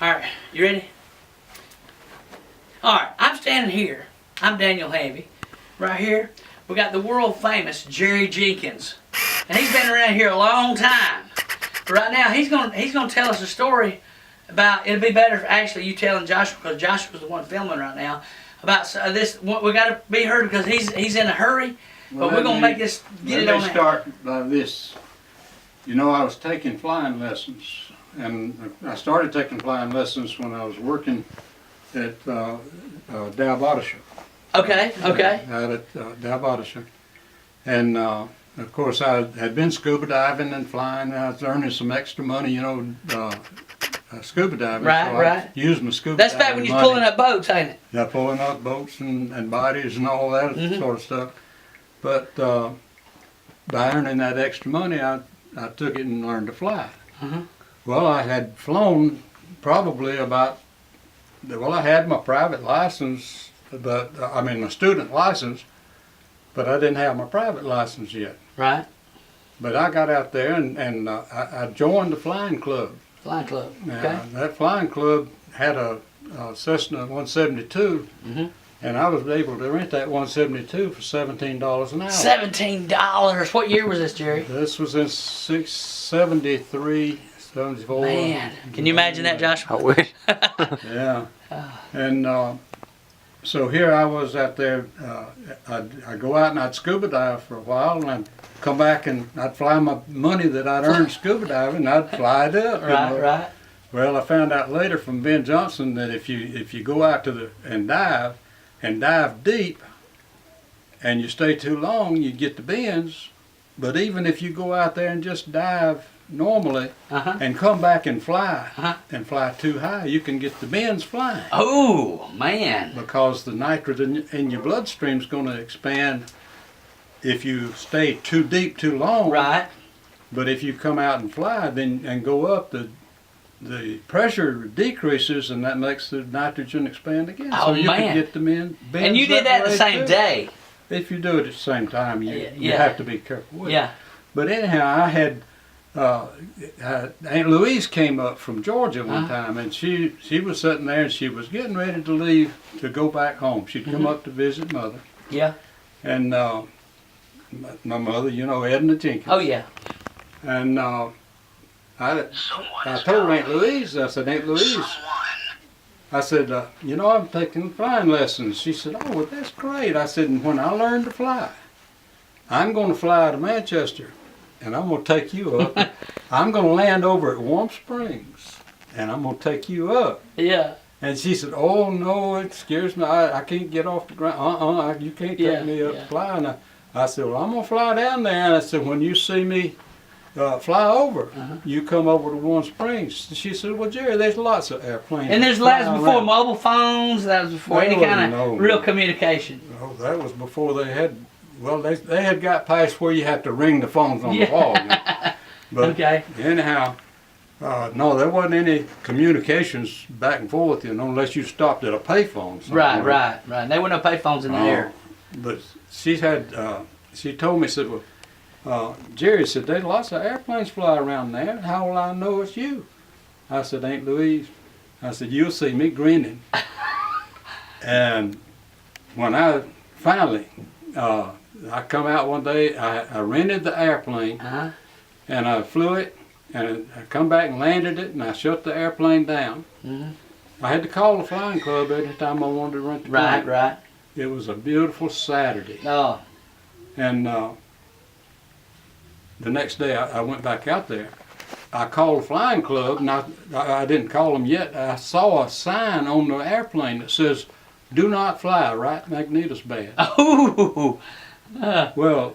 All right, you ready? All right, I'm standing here. I'm Daniel Havey. Right here, we got the world famous Jerry Jenkins, and he's been around here a long time. But right now, he's gonna tell us a story about. It'll be better if actually you telling Joshua, because Joshua's the one filming right now. About this, we got to be heard because he's in a hurry. But we're gonna make this get it on. Let me start by this. You know, I was taking flying lessons, and I started taking flying lessons when I was working at Dow Bodisher. Okay, okay. Out at Dow Bodisher. And of course, I had been scuba diving and flying. I was earning some extra money, you know, scuba diving. Right, so right. I used my scuba That's diving back when you're money. pulling up boats, ain't it? Yeah, pulling up boats and bodies and all that sort of stuff. But by earning that extra money, I took it and learned to fly. Well, I had flown probably about, well, I had my private license, but I mean my student license, but I didn't have my private license yet. Right. But I got out there and I joined the flying club. Flying club. Okay. That flying club had a Cessna 172. And I was able to rent that 172 for $17 an hour. $17. What year was this, Jerry? This was in 73, 74. Man, can you imagine that, Joshua? I wish. Yeah. And so here I was out there. I'd go out and I'd scuba dive for a while, and I'd come back and I'd fly my money that I'd earned scuba diving, and I'd fly it up. Right, right. Well, I found out later from Ben Johnson that if you go out to and dive deep, and you stay too long, you get the bends. But even if you go out there and just dive normally and come back and fly too high, you can get the bends flying. Oh, man. Because the nitrogen in your bloodstream is going to expand if you stay too deep too long. Right. But if you come out and fly and go up, the pressure decreases, and that makes the nitrogen expand again. Oh, so you man. can get the bends. And you did that the same day. If you do it at the same time, you have to be careful with it. Yeah. But anyhow, I had Aunt Louise came up from Georgia one time, and she was sitting there, and she was getting ready to leave to go back home. She'd come up to visit Mother. Yeah. And my mother, you know, Edna Jenkins. Oh, yeah. And I told Aunt Louise, I said, Aunt Louise, I said, you know, I'm taking flying lessons. She said, oh, well, that's great. I said, and when I learn to fly, I'm going to fly to Manchester, and I'm going to take you up. I'm going to land over at Warm Springs, and I'm going to take you up. Yeah. And she said, oh, no, it scares me. I can't get off the ground. You can't take me up to fly. And I said, well, I'm going to fly down there. And I said, when you see me fly over, you come over to Warm Springs. She said, well, Jerry, there's lots of airplanes. And that was before mobile phones. That was before any kind of real communication. No, that was before they had, well, they had got past where you have to ring the phones on the wall. You know. But anyhow, no, there wasn't any communications back and forth, you know, unless you stopped at a payphone. Right. There were no payphones in the air. But she told me, said, well, Jerry said, there's lots of airplanes fly around there. How will I know it's you? I said, Aunt Louise, I said, you'll see me grinning. And when I finally, I come out one day, I rented the airplane, and I flew it, and I come back and landed it, and I shut the airplane down. I had to call the flying club every time I wanted to rent the plane. Right. It was a beautiful Saturday. Oh. And the next day I went back out there. I called the flying club, and I didn't call them yet. I saw a sign on the airplane that says, do not fly, right Magnetus bad. Oh. Well.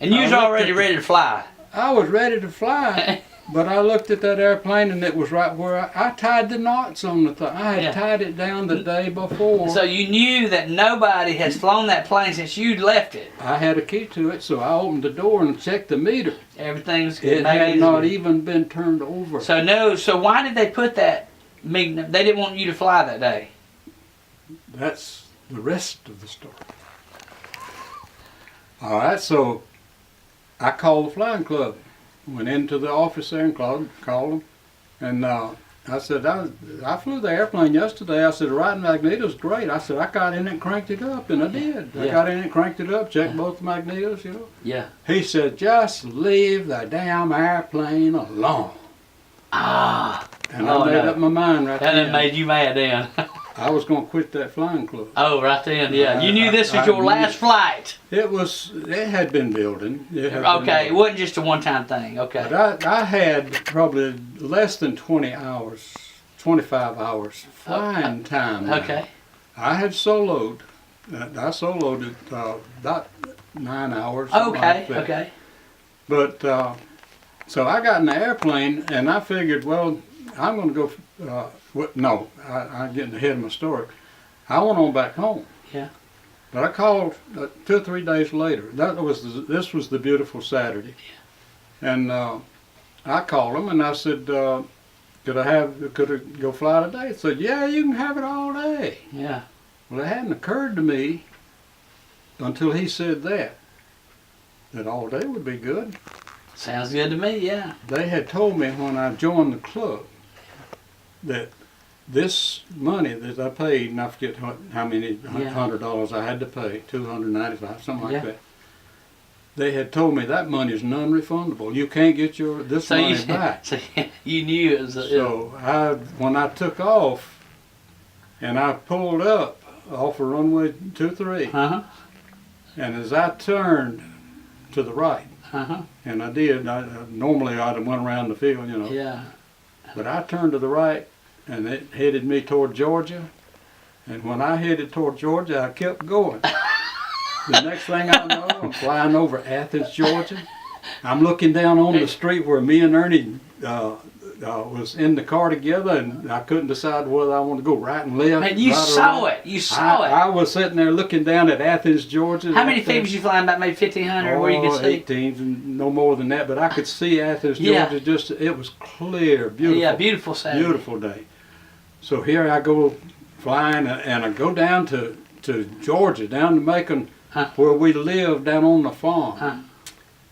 And you was already ready to fly. I was ready to fly, but I looked at that airplane, and it was right where I tied the knots on the thing. I had tied it down the day before. So you knew that nobody has flown that plane since you'd left it. I had a key to it, so I opened the door and checked the meter. Everything's good. It had not even been turned over. So why did they put that? They didn't want you to fly that day. That's the rest of the story. All right, so I called the flying club. Went into the office there and called them, and I said, I flew the airplane yesterday. I said, the right magneto's great. I said, I got in it and cranked it up, and I did. I got in it and cranked it up, checked both magnetos, you know. Yeah. He said, just leave the damn airplane alone. Ah. And I made up my mind right That then. done made you mad then. I was going to quit that flying club. Oh, right then, yeah. You knew this was your last flight. It had been building. Okay, it wasn't just a one-time thing. Okay. But I had probably less than 20 hours, 25 hours flying time. Okay. I had soloed. I soloed it about 9 hours. Okay, okay. But, so I got in the airplane and I figured, well, I'm going to go, I'm getting ahead of my story. I went on back home. Yeah. But I called 2 or 3 days later. This was the beautiful Saturday. Yeah. And I called them and I said, could I go fly today? They said, yeah, you can have it all day. Yeah. Well, it hadn't occurred to me until he said that all day would be good. Sounds good to me, yeah. They had told me when I joined the club that this money that I paid, and I forget how many $100 I had to pay, $295, something like that. They had told me that money is non-refundable. You can't get this money back. So you knew it was. When I took off, and I pulled up off of runway 23, and as I turned to the right, and I did. Normally I'd have went around the field, you know. Yeah. But I turned to the right, and it headed me toward Georgia. And when I headed toward Georgia, I kept going. The next thing I know, I'm flying over Athens, Georgia. I'm looking down on the street where me and Ernie was in the car together, and I couldn't decide whether I wanted to go right and left. Man, you saw it. You saw it. I was sitting there looking down at Athens, Georgia. How many feet was you flying? About maybe 1,500 where you could see? 18, and no more than that. But I could see Athens, Georgia. It was clear, beautiful. Yeah, beautiful Saturday. Beautiful day. So here I go flying, and I go down to Georgia, down to Macon, where we lived down on the farm.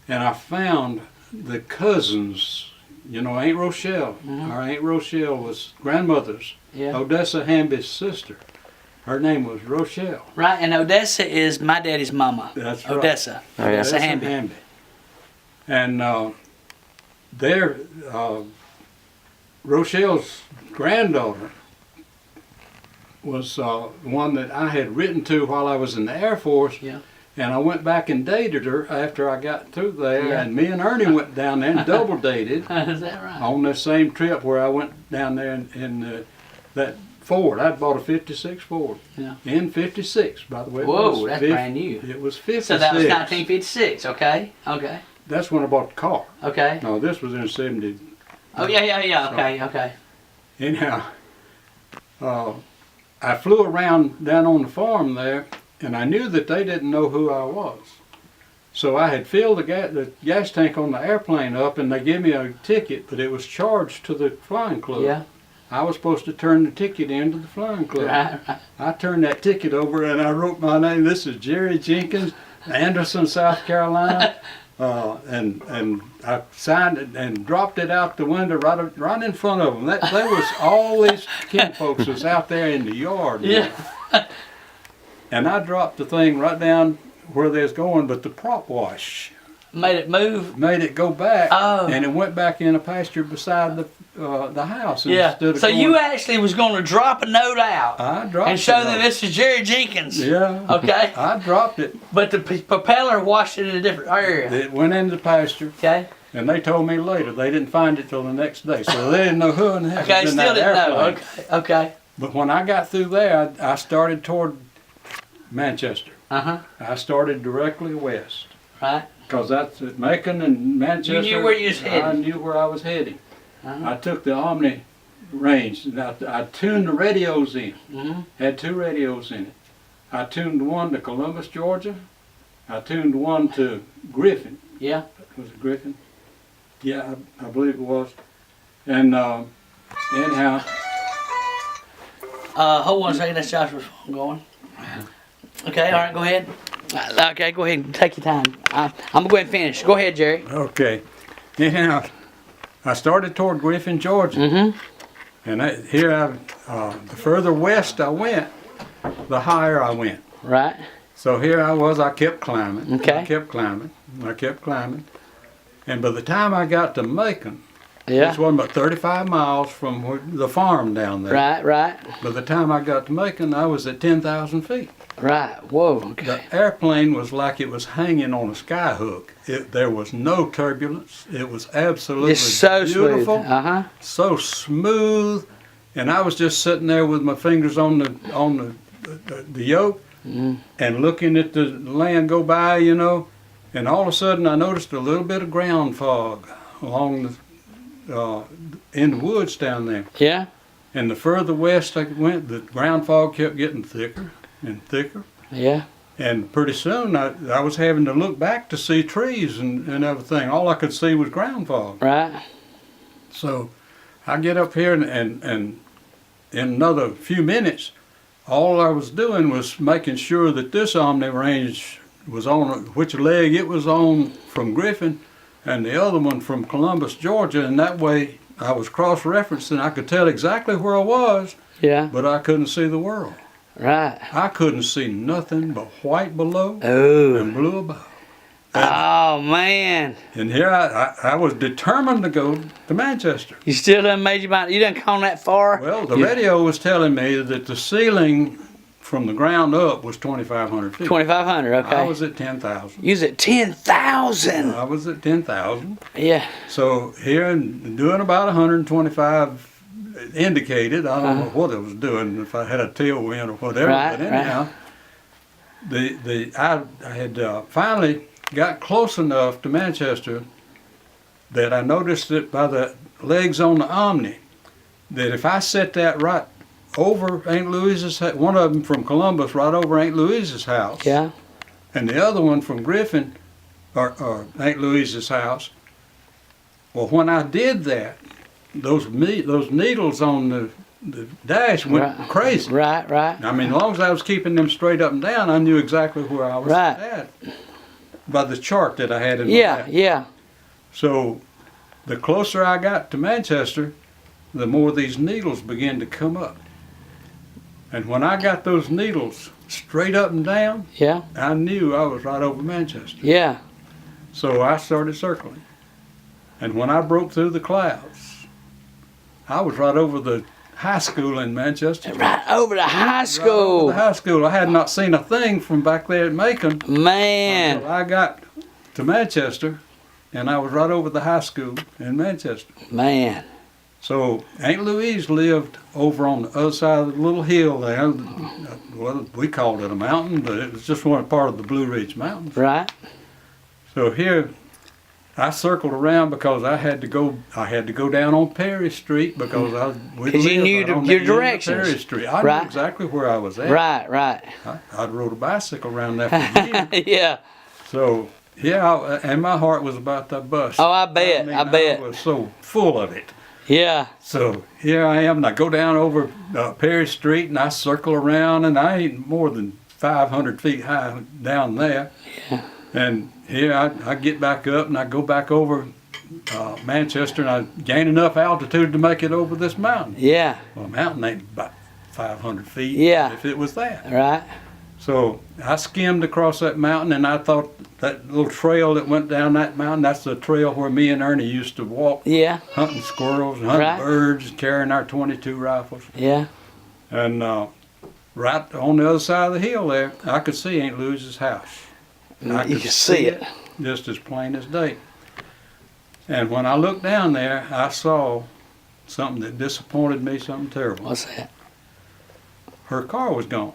And I found the cousins. You know, Aunt Rochelle. Our Aunt Rochelle was grandmother's, Odessa Hamby's sister. Her name was Rochelle. Right, and Odessa is my daddy's mama. That's right. Odessa. Odessa Hamby. And Rochelle's granddaughter was one that I had written to while I was in the Air Force. Yeah. And I went back and dated her after I got through there, and me and Ernie went down there and double dated. Is that right? On this same trip where I went down there in that Ford. I'd bought a 56 Ford. Yeah. In 56, by the way. Whoa, that's brand new. It was 56. So that was 1956, okay? Okay. That's when I bought the car. Okay. No, this was in 70. Oh, yeah, okay, okay. Anyhow, I flew around down on the farm there, and I knew that they didn't know who I was. So I had filled the gas tank on the airplane up, and they gave me a ticket, but it was charged to the flying club. Yeah. I was supposed to turn the ticket in to the flying club. Right. I turned that ticket over, and I wrote my name. This is Jerry Jenkins, Anderson, South Carolina. And I signed it and dropped it out the window right in front of them. There was all these kinfolks was out there in the yard. Yeah. And I dropped the thing right down where they was going, but the prop wash Made it move? made it go back, Oh. and it went back in a pasture beside the house. Yeah. Instead of So going, you actually was going to drop a note out I dropped and show it them off. this is Jerry Jenkins. Yeah. Okay. I dropped it. But the propeller washed it in a different area. It went into the pasture, Okay. and they told me later they didn't find it till the next day, so they didn't know who in the heck Okay, was in still that didn't know. airplane. Okay. Okay. But when I got through there, I started toward Manchester. I started directly west. Right. Because that's at Macon and Manchester. You knew where you was heading. I knew where I was heading. I took the Omni range. And I tuned the radios in. Had 2 radios in it. I tuned one to Columbus, Georgia. I tuned one to Griffin. Yeah. Was it Griffin? Yeah, I believe it was. And anyhow. Hold on a second. That's Joshua's phone going. Okay. All right. Go ahead. Okay. Go ahead. Take your time. I'm gonna go ahead and finish. Go ahead, Jerry. Okay. Anyhow, I started toward Griffin, Georgia. And the further west I went, the higher I went. Right. So here I kept climbing. Okay. I kept climbing. And by the time I got to Macon, Yeah. which was about 35 miles from the farm down there. Right, right, By the time I got to Macon, I was at 10,000 feet. right. Whoa, okay. The airplane was like it was hanging on a sky hook. There was no turbulence. It was absolutely It's so beautiful, smooth. Uh-huh. so smooth. And I was just sitting there with my fingers on the yoke and looking at the land go by, you know. And all of a sudden, I noticed a little bit of ground fog along in the woods down there. Yeah. And the further west I went, the ground fog kept getting thicker and thicker. Yeah. And pretty soon I was having to look back to see trees and everything. All I could see was ground fog. Right. So I get up here and in another few minutes, all I was doing was making sure that this Omni range was on which leg it was on from Griffin and the other one from Columbus, Georgia. And that way I was cross-referencing. I could tell exactly where I was, Yeah. but I couldn't see the world. Right. I couldn't see nothing but white below Oh. and blue above. Oh, man. And here I was determined to go to Manchester. You still done made your mind. You done gone that far? Well, the radio was telling me that the ceiling from the ground up was 2,500 feet. 2,500, okay. I was at 10,000. You was at 10,000. I was at 10,000. Yeah. So here and doing about 125 indicated. I don't know what it was doing, if I had a tailwind or whatever. Right, but anyhow, I had finally got close enough to Manchester that I noticed that by the legs on the Omni, that if I set that right over Aunt Louise's, one of them from Columbus right over Aunt Louise's house, Yeah. and the other one from Griffin, or Aunt Louise's house. Well, when I did that, those needles on the dash went crazy. Right, right. I mean, as long as I was keeping them straight up and down, I knew exactly where I was Right. at by the chart that I had in my Yeah, lap. yeah. So the closer I got to Manchester, the more these needles began to come up. And when I got those needles straight up and down, Yeah. I knew I was right over Manchester. Yeah. So I started circling. And when I broke through the clouds, I was right over the high school in Manchester. Right over to high Right over school. the high school. I had not seen a thing from back there at Macon Man. until I got to Manchester, and I was right over the high school in Manchester. Man. So Aunt Louise lived over on the other side of the little hill there. Well, we called it a mountain, but it was just one part of the Blue Ridge Mountains. Right. So here, I circled around because I had to go down on Perry Street because we 'Cause you lived knew right on your the end of directions. Perry Street. I Right. knew exactly where I was at. Right, right. I'd rode a bicycle around there for years. Yeah. So yeah, and my heart was about to bust. Oh, I bet. I bet. I was so full of it. Yeah. So here I am, and I go down over Perry Street, and I circle around, and I ain't more than 500 feet high down there. Yeah. And here I get back up, and I go back over Manchester, and I gain enough altitude to make it over this mountain. Yeah. Well, a mountain ain't about 500 feet, Yeah. if it was that. Right. So I skimmed across that mountain, and I thought that little trail that went down that mountain, that's the trail where me and Ernie used to walk, Yeah. hunting squirrels and hunting Right. birds, carrying our .22 rifles. Yeah. And right on the other side of the hill there, I could see Aunt Louise's house. I You can see it. just as plain as day. And when I looked down there, I saw something that disappointed me, something terrible. What's that? Her car was gone.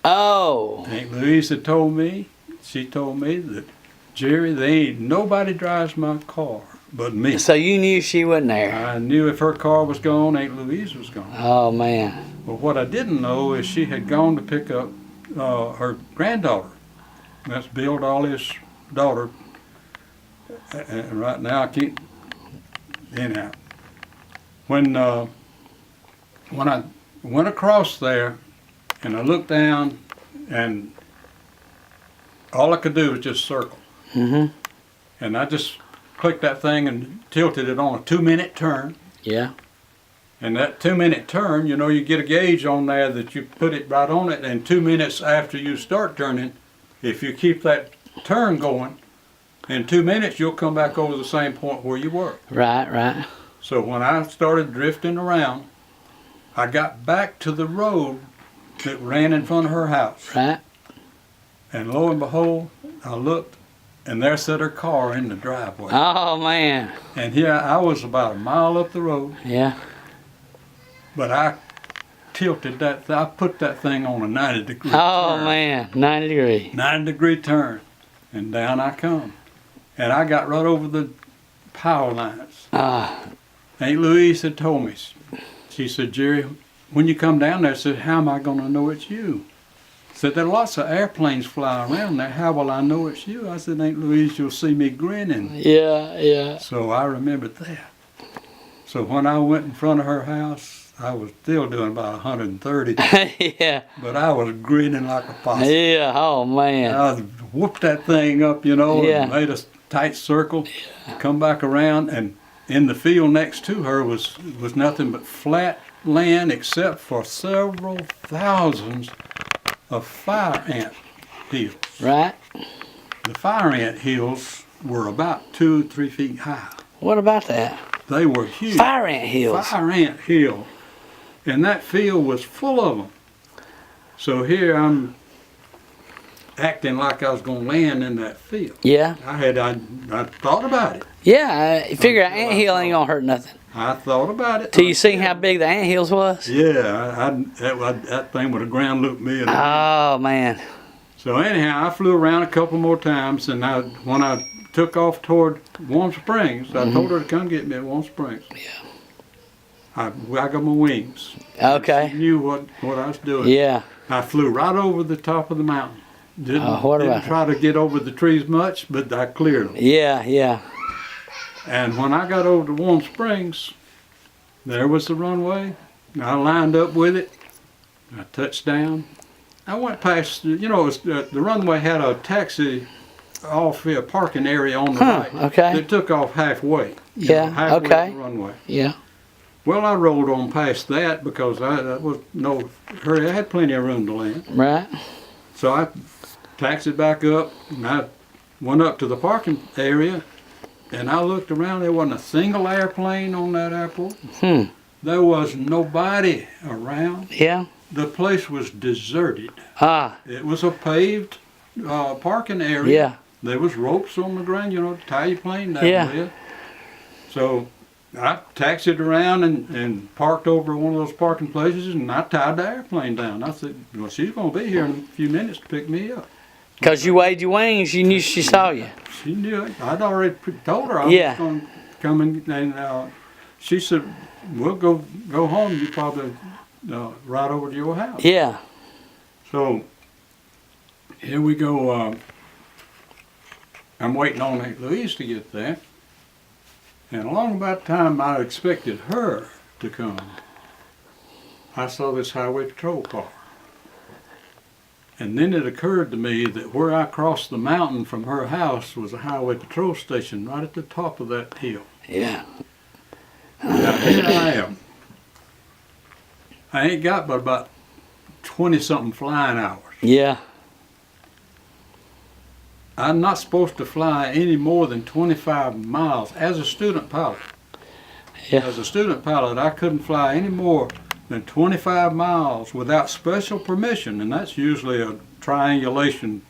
Oh. Aunt Louise had told me, she told me that, Jerry, there ain't nobody drives my car but me. So you knew she wasn't there. I knew if her car was gone, Aunt Louise was gone. Oh, man. But what I didn't know is she had gone to pick up her granddaughter. That's Bill Dolly's daughter. And right now I can't, anyhow. When I went across there and I looked down, and all I could do was just circle. Mm-hmm. And I just clicked that thing and tilted it on a 2-minute turn. Yeah. And that 2-minute turn, you know, you get a gauge on there that you put it right on it, and 2 minutes after you start turning, if you keep that turn going, in 2 minutes you'll come back over the same point where you were. Right, right. So when I started drifting around, I got back to the road that ran in front of her house. Right. And lo and behold, I looked, and there sat her car in the driveway. Oh, man. And here I was about a mile up the road. Yeah. But I tilted that, I put that thing on a 90-degree Oh, turn. man. 90 degree. 90-degree turn. And down I come. And I got right over the power lines. Ah. Aunt Louise had told me, she said, Jerry, when you come down there, I said, how am I going to know it's you? Said, there are lots of airplanes fly around there. How will I know it's you? I said, Aunt Louise, you'll see me grinning. Yeah, yeah. So I remembered that. So when I went in front of her house, I was still doing about 130, Yeah. but I was grinning like a possum. Yeah. Oh, man. I whooped that thing up, you know, Yeah. and made a tight circle, come back around, and in the field next to her was nothing but flat land except for several thousands of fire ant hills. Right. The fire ant hills were about 2-3 feet high. What about that? They were huge. Fire ant hills. Fire ant hill. And that field was full of them. So here I'm acting like I was going to land in that field. Yeah. I thought about it. Yeah. I figure an ant hill ain't gonna hurt nothing. I thought about it. Till you seen how big the ant hills was? Yeah, that thing would have ground looped me. Oh, man. So anyhow, I flew around a couple more times, and when I took off toward Warm Springs, I told her to come get me at Warm Springs. Yeah. I got my wings. Okay. She knew what I was doing. Yeah. I flew right over the top of the mountain. Didn't about try to get over the trees much, but I cleared them. Yeah, yeah. And when I got over to Warm Springs, there was the runway. I lined up with it. I touched down. I went past, you know, the runway had a taxi off-field parking area on the right. Okay. It took off halfway. Yeah, halfway okay. up the runway. Yeah. Well, I rolled on past that because I was no hurry. I had plenty of room to land. Right. So I taxied back up, and I went up to the parking area, and I looked around. There wasn't a single airplane on that airport. There was nobody around. Yeah. The place was deserted. Ah. It was a paved parking area. Yeah. There was ropes on the ground, you know, to tie your plane down with. So I taxied around and parked over one of those parking places, and I tied the airplane down. I said, well, she's going to be here in a few minutes to pick me up. Because you waved your wings, you knew she saw you. She knew it. I'd already told her I was going to come and she said, we'll go home. You probably ride over to your house. Yeah. So here we go. I'm waiting on Aunt Louise to get there. And along about the time I expected her to come, I saw this highway patrol car. And then it occurred to me that where I crossed the mountain from her house was a highway patrol station right at the top of that hill. Yeah. Now here I am. I ain't got but about 20-something flying hours. Yeah. I'm not supposed to fly any more than 25 miles as a student pilot. Yeah. As a student pilot, I couldn't fly any more than 25 miles without special permission, and that's usually a triangulation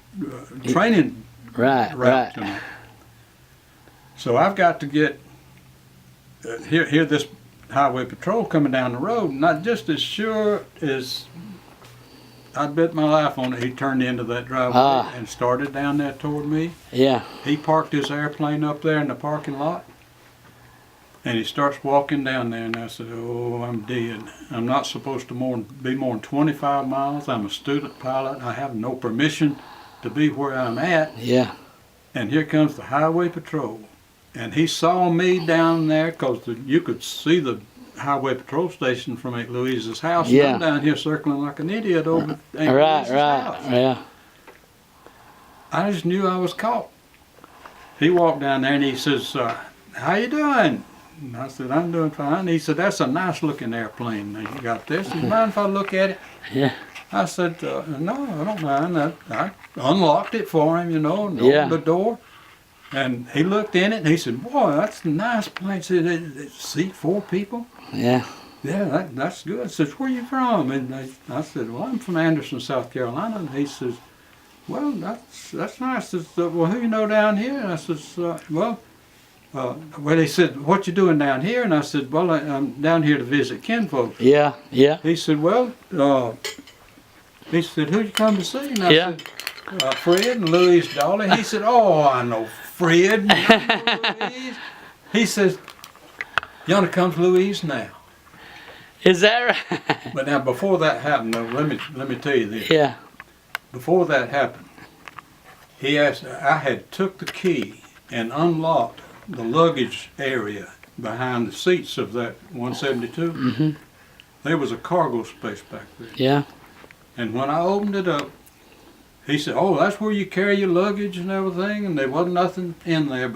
training Right, route. right. So I've got to get hear this highway patrol coming down the road, not just as sure as I'd bet my life on it. He turned into that driveway and started down there toward me. Yeah. He parked his airplane up there in the parking lot, and he starts walking down there, and I said, oh, I'm dead. I'm not supposed to be more than 25 miles. I'm a student pilot. I have no permission to be where I'm at. Yeah. And here comes the highway patrol. And he saw me down there because you could see the highway patrol station from Aunt Louise's house. Yeah. I'm down here circling like an idiot over Aunt Right, Louise's right, house. yeah. I just knew I was caught. He walked down there and he says, how you doing? And I said, I'm doing fine. He said, that's a nice looking airplane. Now you got this. Do you mind if I look at it? Yeah. I said, no, I don't mind. I unlocked it for him, and opened the door. And he looked in it, and he said, boy, that's a nice plane. He said, it seat 4 people? Yeah. Yeah, that's good. I said, where you from? And I said, well, I'm from Anderson, South Carolina. And he says, well, that's nice. I said, well, who you know down here? And I says, well, he said, what you doing down here? And I said, well, I'm down here to visit kinfolk. Yeah, yeah. He said, well, he said, who you come to see? And I said, Fred and Louise Dolly. He said, oh, I know Fred. Louise. He says, yonder comes Louise now. Is that right? But now, before that happened, though, let me tell you this. Yeah. Before that happened, he asked. I had took the key and unlocked the luggage area behind the seats of that 172. Mm-hmm. There was a cargo space back there. Yeah. And when I opened it up, he said, "Oh, that's where you carry your luggage and everything." And there wasn't nothing in there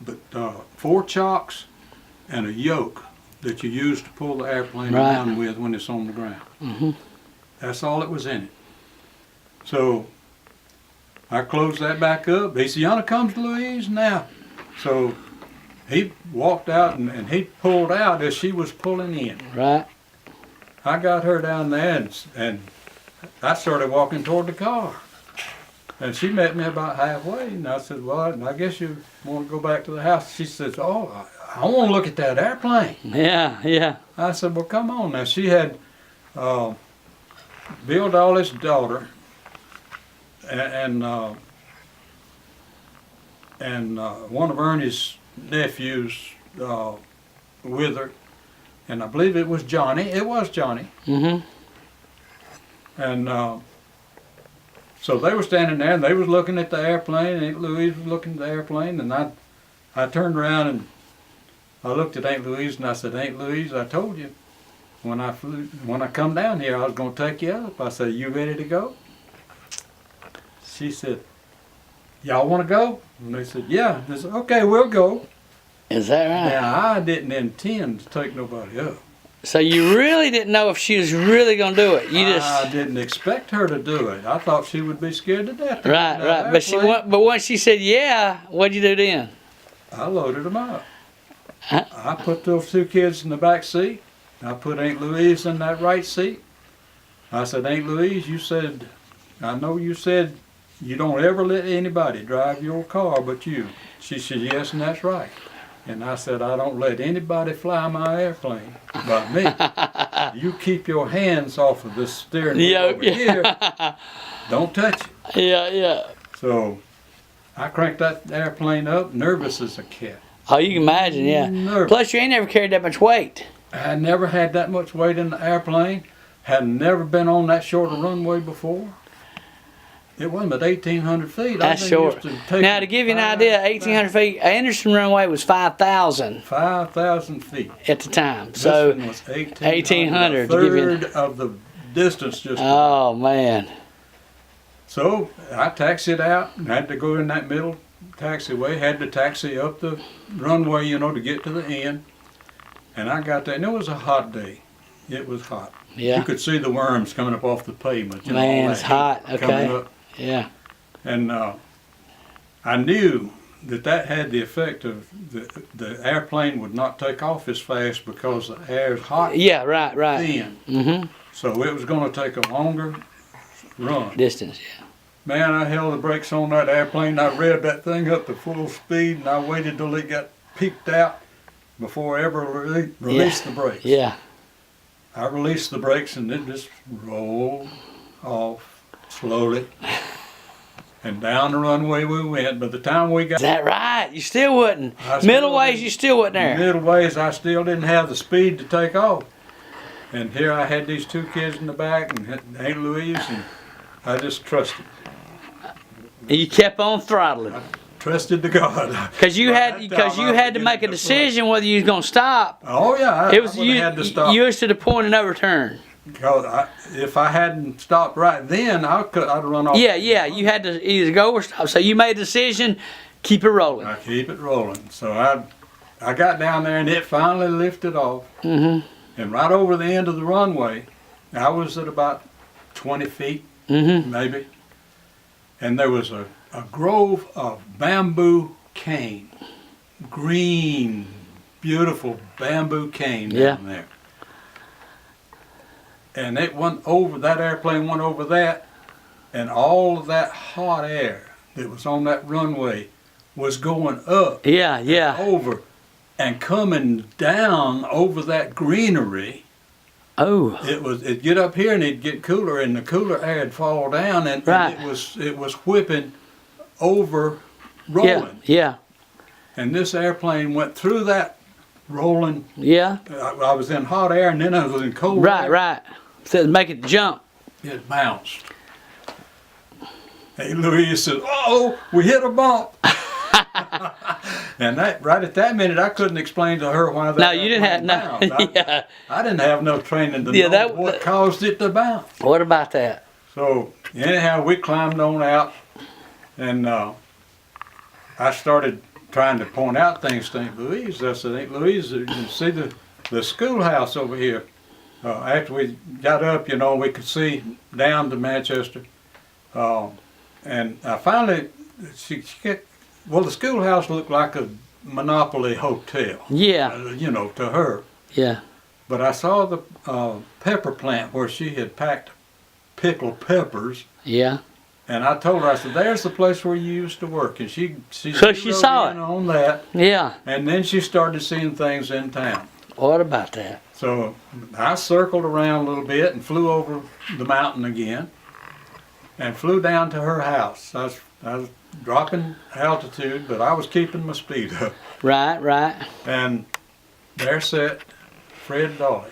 but 4 chocks and a yoke that you use to pull the airplane down with when it's on the ground. Mm-hmm. That's all that was in it. So I closed that back up. He said, yonder comes Louise now. So he walked out and he pulled out as she was pulling in. Right. I got her down there and I started walking toward the car. And she met me about halfway. And I said, well, I guess you want to go back to the house. She says, oh, I want to look at that airplane. Yeah, yeah. I said, well, come on now. She had Bill Dolly's daughter and one of Ernie's nephews with her, and I believe it was Johnny. It was Johnny. Mm-hmm. And so they were standing there, and they was looking at the airplane, and Aunt Louise was looking at the airplane, and I turned around and I looked at Aunt Louise, and I said, Aunt Louise, I told you when I come down here, I was going to take you up. I said, you ready to go? She said, y'all want to go? And they said, yeah. They said, okay, we'll go. Is that right? Now, I didn't intend to take nobody up. So you really didn't know if she was really going to do it. I didn't expect her to do it. I thought she would be scared to death. Right. But once she said yeah, what'd you do then? I loaded them up. Huh? I put those 2 kids in the back seat. I put Aunt Louise in that right seat. I said, Aunt Louise, I know you said you don't ever let anybody drive your car but you. She said, yes, and that's right. And I said, I don't let anybody fly my airplane but me. You keep your hands off of this steering wheel over here. Don't touch it. Yeah. So I cranked that airplane up, nervous as a cat. Oh, you can imagine, yeah. Nervous. Plus, you ain't never carried that much weight. I had never had that much weight in the airplane. Had never been on that short a runway before. It wasn't but 1,800 feet. That's short. Now, to give you an idea, 1,800 feet, Anderson runway was 5,000. 5,000 feet. At the time. So, this one was 1,800. A third of the distance just. Oh, man. So, I taxied out and had to go in that middle taxiway. Had to taxi up the runway, to get to the end. And I got there, and it was a hot day. It was hot. Yeah. You could see the worms coming up off the pavement. Man, it's hot. Okay. Up. Yeah. And I knew that had the effect of the airplane would not take off as fast because the air is hot. Yeah, right. Thin. Mm-hmm. So it was going to take a longer run. Distance, yeah. Man, I held the brakes on that airplane. I revved that thing up to full speed, and I waited till it got peaked out before I ever released the brakes. Yeah. I released the brakes, and it just rolled off slowly. And down the runway we went. By the time we got... Is that right? You still wouldn't. Middle ways, you still wasn't there. Middle ways, I still didn't have the speed to take off. And here I had these 2 kids in the back, and Aunt Louise, and I just trusted. You kept on throttling. I trusted to God. Because you had to make a decision whether you was going to stop. Oh yeah, It was I had to stop. You was to the point of no return. Because if I hadn't stopped right then, I'd run off. Yeah, you had to either go or stop. So you made a decision, keep it rolling. I keep it rolling. So I got down there and it finally lifted off. Mm-hmm. And right over the end of the runway, I was at about 20 feet, Mm-hmm. maybe. And there was a grove of bamboo cane. Green, beautiful bamboo cane down there. And it went over, that airplane went over that, and all of that hot air that was on that runway was going up. Yeah, yeah. Over and coming down over that greenery. Oh. It'd get up here and it'd get cooler, and the cooler air would fall down, and, Right. and it was whipping over, rolling. Yeah, And this airplane went through that rolling. yeah. I was in hot air, and then I was in cold Right, air. right. So to make it jump. It bounced. Hey, Louise said, "Uh-oh, we hit a bump." And that right at that minute, I couldn't explain to her why that. No, you didn't have airplane no. bounced. Yeah. I didn't have no training to Yeah, know what caused it to bounce. What about that? So anyhow, we climbed on out, and I started trying to point out things to Aunt Louise. I said, "Aunt Louise, you can see the schoolhouse over here." After we got up, you know, we could see down to Manchester. And I finally, well, the schoolhouse looked like a Monopoly hotel. Yeah. You know, to her. Yeah. But I saw the pepper plant where she had packed pickled peppers. Yeah. And I told her, I said, "There's the place where you used to work." And she So she zeroed saw in it. on that. Yeah. And then she started seeing things in town. What about that? So I circled around a little bit and flew over the mountain again and flew down to her house. I was dropping altitude, but I was keeping my speed up. Right, right. And there sat Fred Dolly.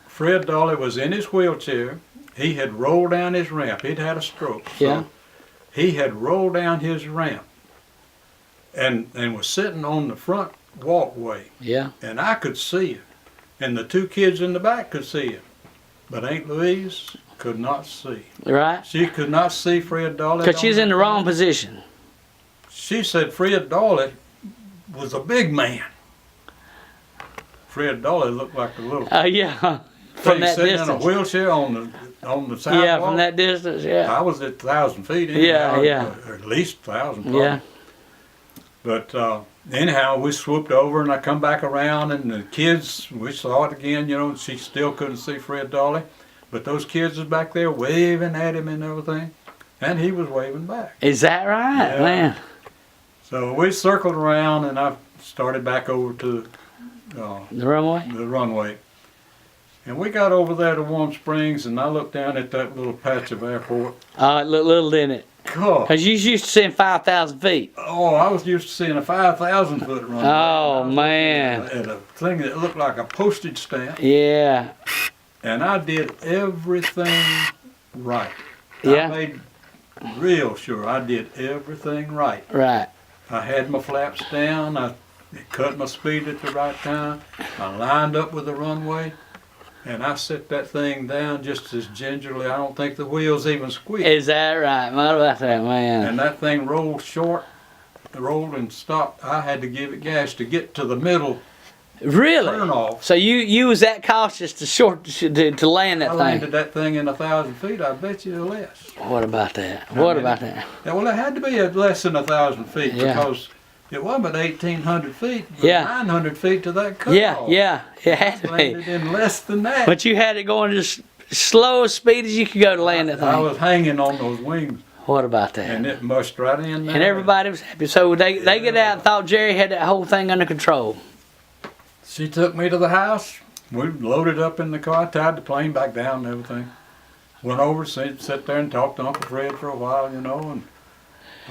Fred Dolly was in his wheelchair. He had rolled down his ramp. He'd had a stroke. So Yeah. he had rolled down his ramp and was sitting on the front walkway. Yeah. And I could see him. And the two kids in the back could see him. But Aunt Louise could not see. Right. She could not see Fred Dolly. Because she's in the wrong position. She said Fred Dolly was a big man. Fred Dolly looked like a little Oh, yeah. From thing that sitting distance. in a wheelchair on the sidewalk. Yeah, from that distance, yeah. I was at 1,000 feet Yeah, anyhow, yeah. or at least 1,000 probably. Yeah. But anyhow, we swooped over and I come back around and the kids, we saw it again, you know, she still couldn't see Fred Dolly. But those kids was back there waving at him and everything. And he was waving back. Is that right, Yeah. man? So we circled around and I started back over to The runway? the runway. And we got over there to Warm Springs and I looked down at that little patch of airport. Oh, it looked little, didn't it? God. Because you used to seeing 5,000 feet. Oh, I was used to seeing a 5,000 foot runway. Oh, man. At a thing that looked like a postage stamp. Yeah. And I did everything right. Yeah. I made real sure I did everything right. Right. I had my flaps down. I cut my speed at the right time. I lined up with the runway. And I set that thing down just as gingerly. I don't think the wheels even squeaked. Is that right? What about that, man? And that thing rolled short, rolled and stopped. I had to give it gas to get to the middle Really? turn off. So you was that cautious to land that I thing? landed that thing in 1,000 feet. I bet you less. What about that? What mean, about that? Yeah, well, it had to be at less than 1,000 feet Yeah. because it wasn't but 1,800 feet, but Yeah. 900 feet to that cutoff. Yeah, yeah. It had to be. Landed in less than that. But you had it going as slow as speed as you could go to land that I thing. was hanging on those wings, What about that? and it mushed right in there. And everybody was happy. So they get out and thought Jerry had that whole thing under control. She took me to the house. We loaded up in the car, tied the plane back down and everything. Went over, sat there and talked to Uncle Fred for a while, you know. And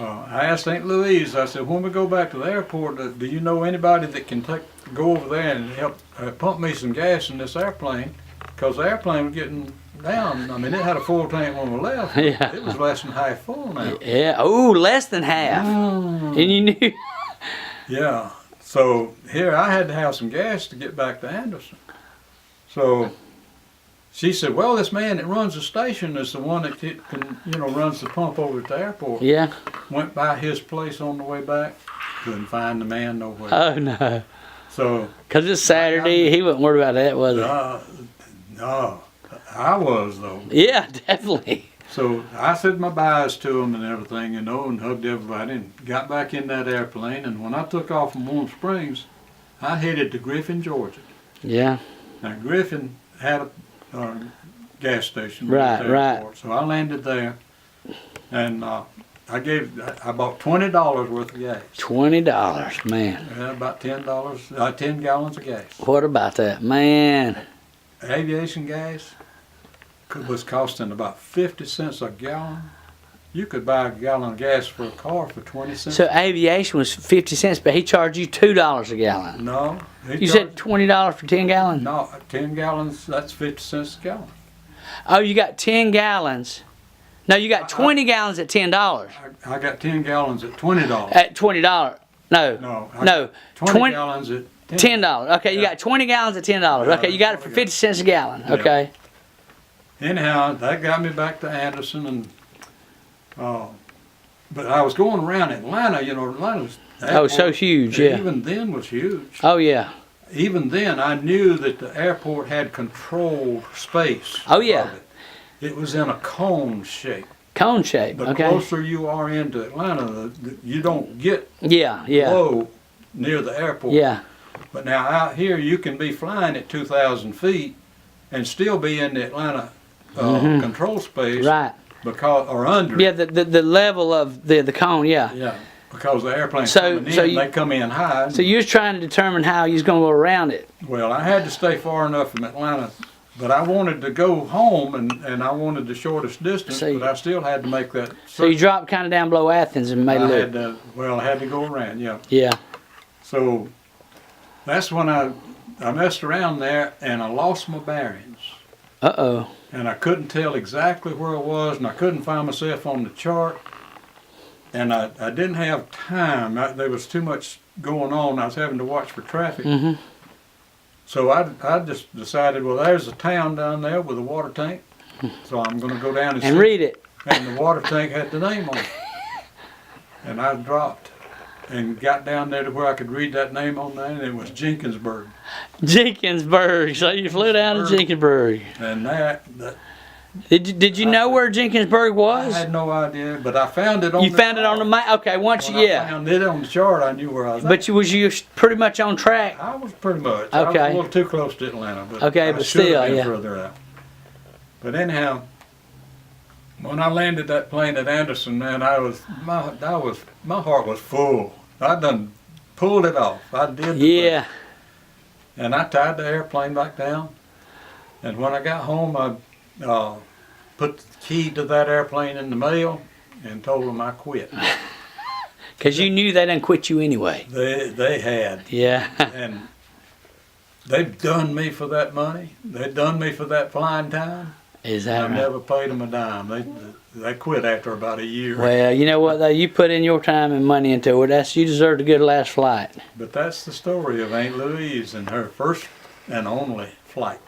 I asked Aunt Louise, I said, when we go back to the airport, do you know anybody that can go over there and help pump me some gas in this airplane? Because the airplane was getting down. I mean, it had a full tank when we left. Yeah. It was less than half full now. Yeah. Oh, less than half. And you knew. Yeah. So here I had to have some gas to get back to Anderson. So she said, well, this man that runs the station is the one that runs the pump over at the airport. Yeah. Went by his place on the way back. Couldn't find the man nowhere. Oh no. So, Because it's Saturday, he wasn't worried about that, was he? no, I was though. Yeah, definitely. So I said my byes to them and everything, you know, and hugged everybody and got back in that airplane. And when I took off from Warm Springs, I headed to Griffin, Georgia. Yeah. Now Griffin had a gas station. Right, at the airport. So I landed there, and I bought $20 worth of gas. $20, man. Yeah, about $10, 10 gallons of gas. What about that, man? Aviation gas was costing about 50 cents a gallon. You could buy a gallon of gas for a car for 20 cents. So aviation was 50 cents, but he charged you $2 a gallon. No. You said $20 for 10 gallons? No, 10 gallons, that's 50 cents a gallon. Oh, you got 10 gallons. No, you got 20 gallons at $10. I got 10 gallons at $20. At $20. No. No. No. 20 gallons at $10. Okay, you Yeah. got 20 gallons at $10. Okay, you got it for 50 cents a gallon. Yeah. Okay. Anyhow, that got me back to Anderson, and but I was going around Atlanta. You know, Atlanta's Oh, so huge, yeah. Even then was huge. Oh, yeah. Even then, I knew that the airport had controlled space. Oh, yeah. of it was in a cone shape. Cone shape, The okay. closer you are into Atlanta, you don't get Yeah, yeah. low near the airport. Yeah. But now out here, you can be flying at 2,000 feet and still be in the Atlanta control space. Right. Because, or under. Yeah, the level of the cone, yeah. Yeah, because the airplane's So- coming so in, you- they come in high. So you was trying to determine how you was going to go around it. Well, I had to stay far enough from Atlanta, but I wanted to go home, and I wanted the shortest distance, So you- but I still had to make that. So you dropped kind of down below Athens and made a I loop. had to, well, I had to go around, yeah. Yeah. So that's when I messed around there, and I lost my bearings. Uh-oh. And I couldn't tell exactly where I was, and I couldn't find myself on the chart. And I didn't have time. There was too much going on. I was having to watch for traffic. Mm-hmm. So I just decided, well, there's a town down there with a water tank. So I'm going to go down and see. read it. And the water tank had the name on it. And I dropped and got down there to where I could read that name on there, and it was Jenkinsburg. Jenkinsburg. So you flew down to Jenkinsburg. And that Did you know where Jenkinsburg I was? had no idea, but I found it on You found it on the map. Okay, once When you I found it on the chart, I knew where I was at. But was you pretty much on track? I was pretty much. I was Okay. a little too close to Atlanta, but Okay, I but should have still, been yeah. further out. But anyhow, when I landed that plane at Anderson, man, my heart was full. I done pulled it off. I did. The Yeah. thing. And I tied the airplane back down. And when I got home, I put the key to that airplane in the mail and told them I quit. Because you knew they didn't quit you anyway. They had. Yeah. And they've done me for that money. They've done me for that flying time. Is I that right? never paid them a dime. They quit after about a year. Well, you know what though? You put in your time and money into it. You deserved a good last flight. But that's the story of Aunt Louise and her first and only flight.